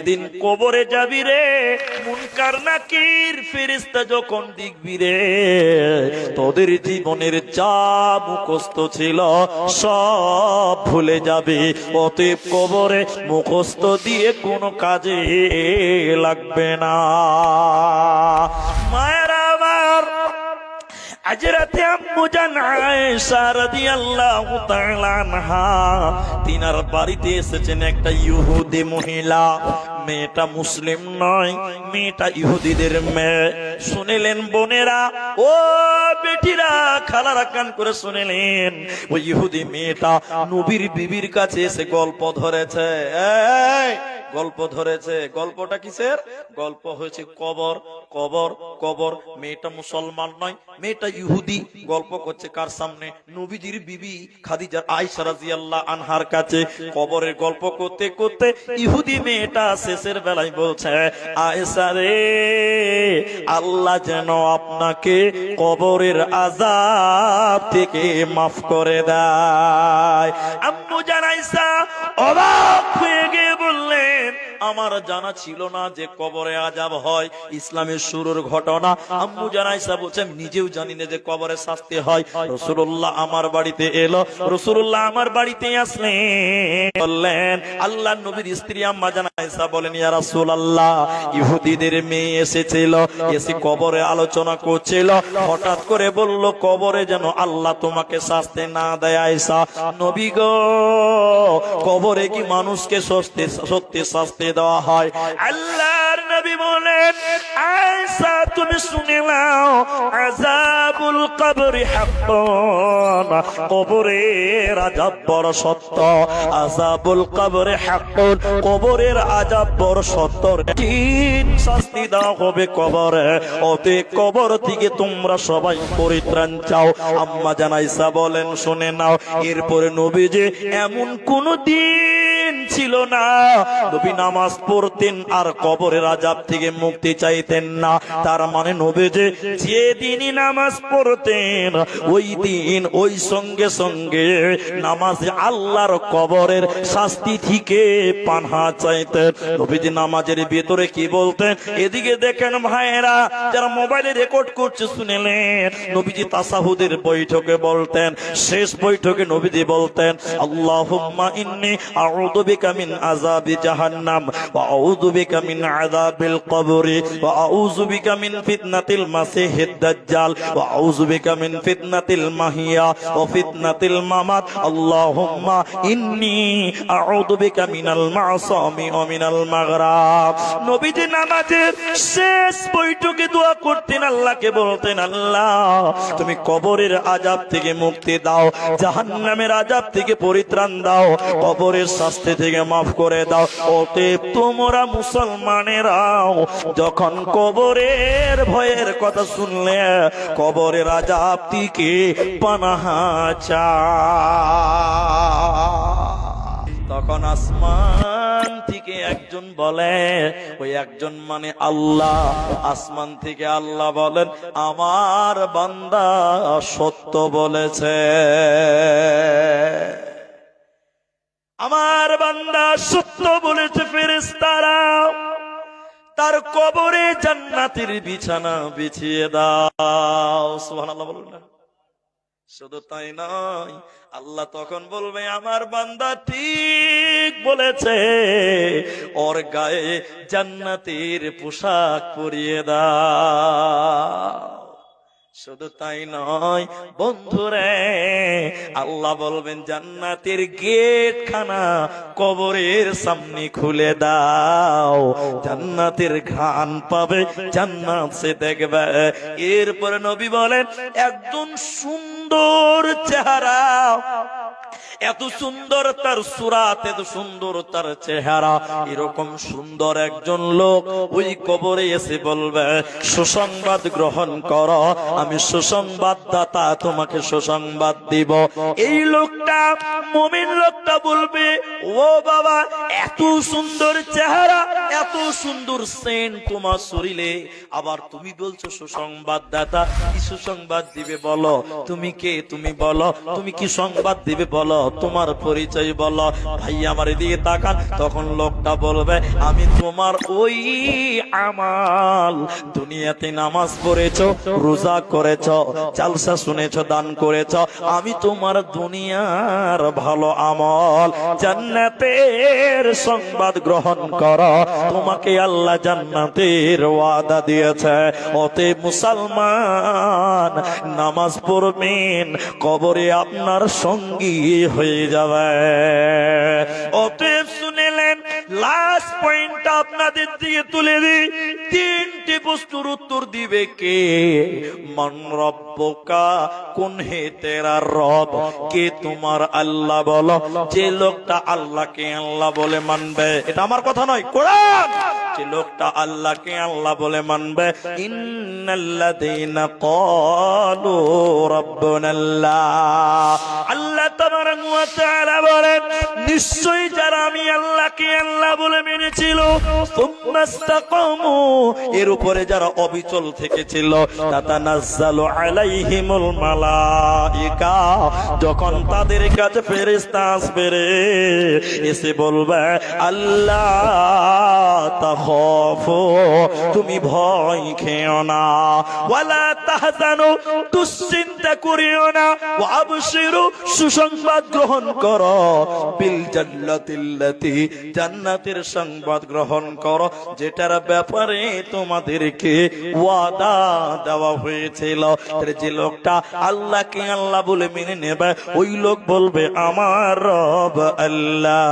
দিন কবরে যাবি রে, মুনকার নাকির ফেরেশতা যখন দেখবি রে, তোদের জীবনের যা মুখস্থ ছিল সব ভুলে যাবে। অতএব কবরে মুখস্থ দিয়ে কোনো কাজে লাগবে না। মায়েরা আমার, হযরতে আম্মু জান আয়েশা রাদিয়াল্লাহু তাআলা আনহা, তিনার বাড়িতে এসেছেন একটা ইহুদি মহিলা। মেয়েটা মুসলিম নয়, মেয়েটা ইহুদিদের মেয়ে। শুনিলেন বোনেরা, ও বেটিরা, খালারা, কান করে শুনিলেন, ওই ইহুদি মেয়েটা নবীর বিবির কাছে এসে গল্প ধরেছে। গল্প ধরেছে। গল্পটা কিসের গল্প? হয়েছে কবর কবর কবর। মেয়েটা মুসলমান নয়, মেয়েটা ইহুদি। গল্প করছে কার সামনে? নবীজির বিবি খাদিজা আয়েশা রাদিয়াল্লাহু আনহার কাছে। কবরের গল্প করতে করতে ইহুদি মেয়েটা শেষের বেলায় বলছে, আয়েশা রে, আল্লাহ যেন আপনাকে কবরের আযাব থেকে মাফ করে দেয়। আম্মু জান আয়েশা অবাক হয়ে গিয়ে বললেন, আমার জানা ছিল না যে কবরে আযাব হয়। ইসলামের শুরুর ঘটনা। আম্মু জান আয়েশা বলছেন, নিজেও জানি না যে কবরে শাস্তি হয়। রাসূলুল্লাহ আমার বাড়িতে এলো। রাসূলুল্লাহ আমার বাড়িতে আসলেন, বললেন, আল্লাহর নবীর স্ত্রী আম্মা জান আয়েশা বলেন, ইয়া রাসূলুল্লাহ, ইহুদিদের মেয়ে এসেছিল, এসে কবরে আলোচনা করছিল। হঠাৎ করে বলল, কবরে যেন আল্লাহ তোমাকে শাস্তি না দেয়। আয়েশা, নবী গো, কবরে কি মানুষকে সত্যি শাস্তি দেওয়া হয়? আল্লাহর নবী বলেন, আয়েশা তুমি শুনে নাও, আযাবুল কবরি হাক্কুন, কবরের আযাব বড় সত্য। আযাবুল কবরি হাক্কুন, কবরের আযাব বড় সত্য। ঠিক শাস্তি দেওয়া হবে কবরে। অতএব কবর থেকে তোমরা সবাই পরিত্রাণ চাও। আম্মা জান আয়েশা বলেন, শুনে নাও, এরপরে নবীজি এমন কোন দিন ছিল না নবী নামাজ পড়তেন আর কবরের আযাব থেকে মুক্তি চাইতেন না। তার মানে নবীজি যেদিনই নামাজ পড়তেন, ওই দিন ওই সঙ্গে সঙ্গে নামাজে আল্লাহর কবরের শাস্তি থেকে পানাহ চাইতেন। নবীজি নামাজের ভিতরে কি বলতেন? এদিকে দেখেন ভাইয়েরা, যারা মোবাইলে রেকর্ড করছে শুনেলেন, নবীজি তাশাহুদের বৈঠকে বলতেন, শেষ বৈঠকে নবীজি বলতেন, আল্লাহুম্মা ইন্নী আউযু বিকা মিন আযাবি জাহান্নাম ওয়া আউযু বিকা মিন আযাবিল কবরি ওয়া আউযু বিকা মিন ফিতনাতিল মাসিহিদ দাজ্জাল ওয়া আউযু বিকা মিন ফিতনাতিল মাহিয়া ওয়া ফিতনাতিল মামাত। আল্লাহুম্মা ইন্নী আউযু বিকা মিনাল মাসামি ওয়া মিনাল মাগরাব। নবীজি নামাজের শেষ বৈঠকে দোয়া করতেন, আল্লাহকে বলতেন, আল্লাহ তুমি কবরের আযাব থেকে মুক্তি দাও, জাহান্নামের আযাব থেকে পরিত্রাণ দাও, কবরের শাস্তি থেকে মাফ করে দাও। অতএব তোমরা মুসলমানেরাও যখন কবরের ভয়ের কথা শুনলে, কবরের আযাব থেকে পানাহ চাও। তখন আসমান থেকে একজন বলে, ওই একজন মানে আল্লাহ। আসমান থেকে আল্লাহ বলেন, আমার বান্দা সত্য বলেছে, আমার বান্দা সত্য বলেছে। ফেরেশতারা তার কবরে জান্নাতের বিছানা বিছিয়ে দাও। সুবহানাল্লাহ বলুন না। শুধু তাই নয়, আল্লাহ তখন বলবে, আমার বান্দা ঠিক বলেছে, ওর গায়ে জান্নাতের পোশাক পরিয়ে দাও। শুধু তাই নয় বন্ধুরে, আল্লাহ বলবেন, জান্নাতের গেট খানা কবরের সামনে খুলে দাও, জান্নাতের ঘ্রাণ পাবে, জান্নাত সে দেখবে। এরপরে নবী বলেন, একজন সুন্দর চেহারা, এত সুন্দর তার সুরাত, এত সুন্দর তার চেহারা, এরকম সুন্দর একজন লোক ওই কবরে এসে বলবে, সুসংবাদ গ্রহণ করো, আমি সুসংবাদদাতা, তোমাকে সুসংবাদ দিব। এই লোকটা, মুমিন লোকটা বলবে, ও বাবা, এত সুন্দর চেহারা, এত সুন্দর সেন্ট তোমার শরীরে, আবার তুমি বলছো সুসংবাদদাতা, কি সুসংবাদ দিবে বলো? তুমি কে? তুমি বলো, তুমি কি সংবাদ দিবে বলো? তোমার পরিচয় বলো। ভাই আমার এদিকে তাকান, তখন লোকটা বলবে আমি তোমার ওই আমাল, দুনিয়াতে নামাজ পড়েছো, রোজা করেছো, জালসা শুনেছো, দান করেছো, আমি তোমার দুনিয়ার ভালো আমল। জান্নাতের সংবাদ গ্রহণ করো, তোমাকে আল্লাহ জান্নাতের ওয়াদা দিয়েছে। ওতে মুসলমান নামাজ পড়বেন, কবরে আপনার সঙ্গী হয়ে যাবে। অতএব শুনেলেন, লাস্ট পয়েন্টটা আপনাদের দিকে তুলে দিই। তিনটি প্রশ্নের উত্তর দিবে কে? মান রব্বুকা, কোন হে তেরা রব, কে তোমার আল্লাহ বলো। যে লোকটা আল্লাহকে আল্লাহ বলে মানবে, এটা আমার কথা নয়, কোরআন, যে লোকটা আল্লাহকে আল্লাহ বলে মানবে, ইন্নাল্লাযীনা ক্বালু রাব্বুনাল্লাহ, আল্লাহ তাবারাকা ওয়া তাআলা বলেন, নিশ্চয়ই যারা আমি আল্লাহকে আল্লাহ বলে মেনেছিল, সুম্মাস্তাকামু, এর উপরে যারা অবিচল থেকেছিল, তাতানাজ্জালু আলাইহিমুল মালাইকা, যখন তাদের কাছে ফেরেশতা আসবে রে, এসে বলবে আল্লাহ তাখাফু, তুমি ভয় খেও না, ওয়ালা তাহজানু, দুশ্চিন্তা করিও না, ওয়া আবশিরু, সুসংবাদ গ্রহণ করো, বিল জান্নাতিল্লাতী, জান্নাতের সংবাদ গ্রহণ করো, যেটার ব্যাপারে তোমাদেরকে ওয়াদা দেওয়া হয়েছিল। যে লোকটা আল্লাহকে আল্লাহ বলে মেনে নেবে, ওই লোক বলবে আমার রব আল্লাহ।